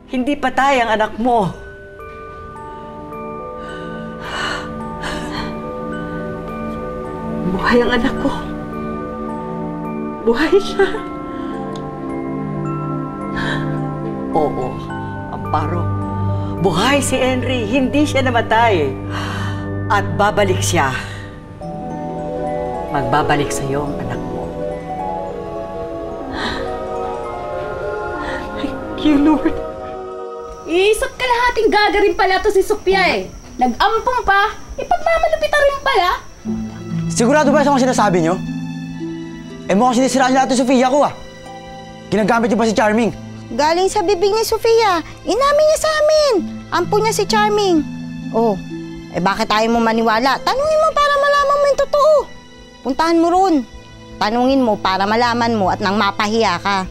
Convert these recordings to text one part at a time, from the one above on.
Hindi patay ang anak mo. Buhay ang anak ko. Buhay siya. Oo, Amparo. Buhay si Henry. Hindi siya namatay. At babalik siya. Magbabalik sa'yo ang anak mo. Thank you, Lord. Isa't kalahating gagarin pala to si Sophia eh. Nag-ampong pa, ipagmamalupitan rin pala. Sigurado ba sa mga sinasabi niyo? Eh mukhang sinisiraan niyo lahat ng Sofia ko ah. Ginagamit niyo ba si Charming? Galing sa bibig ni Sofia. Inamin niya sa amin. Ampo niya si Charming. Oh, eh bakit tayo mo maniwala? Tanungin mo para malaman mo yung totoo. Puntahan mo ron. Tanungin mo para malaman mo at nang mapahiya ka.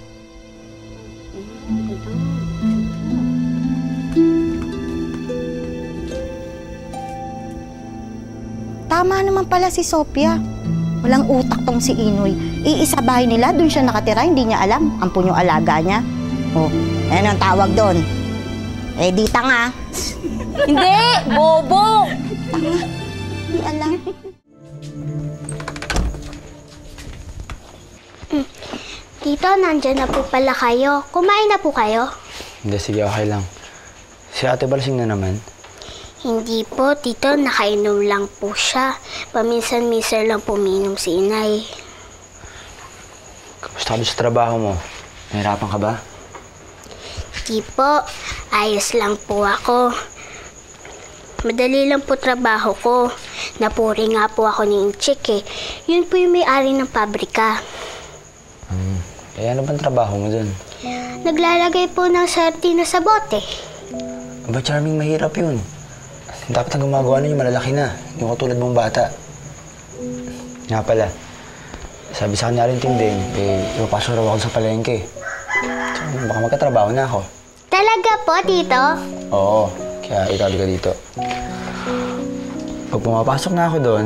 Tama naman pala si Sophia. Walang utak tong si Inoy. Iisa bahay nila, doon siya nakatira, hindi niya alam. Ampun yung alaga niya. Oh, ano ang tawag doon? Eh, di tanga. Hindi, bobo. Tanga. Hindi alam. Tito, nandyan na po pala kayo. Kumain na po kayo? Hindi, sige, okay lang. Si Ate Balsing na naman. Hindi po, Tito. Nakainom lang po siya. Paminsan-minsan lang puminom si Inay. Kamusta ka doon sa trabaho mo? Nahirapan ka ba? Hindi po. Ayos lang po ako. Madali lang po trabaho ko. Napuri nga po ako ni Inchik eh. Yun po yung may-ari ng pabrika. Eh, ano bang trabaho mo dun? Naglalagay po ng sardinas sa bote. Aba, Charming, mahirap yun. Dapat ang gumagawa nun yung malalaki na. Yung katulad mong bata. Nga pala, sabi sa kanya rin Tinding, eh, ipapasok raw ako sa palengke. So, baka magkatrabaho na ako. Talaga po, Tito? Oo, kaya ikaw ka dito. Pag pumapasok na ako doon,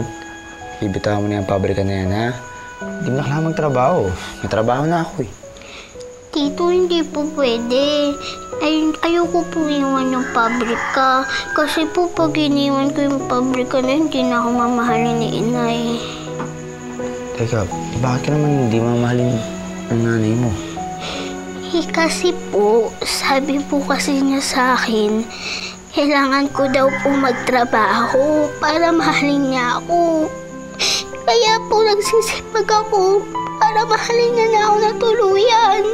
ibitahan mo na yung pabrika na yan, ha? Hindi mo na kailangan magtrabaho. May trabaho na ako, eh. Tito, hindi po pwede. Ayoko po iwan ng pabrika. Kasi po pag iniwan ko yung pabrika na hindi na ako mamahalin ni Inay. Teka, bakit ka naman hindi mamahalin ng nanay mo? Eh kasi po, sabi po kasi niya sa akin, kailangan ko daw po magtrabaho para mahalin niya ako. Kaya po nagsisipag ako para mahalin niya na ako na tuluyan.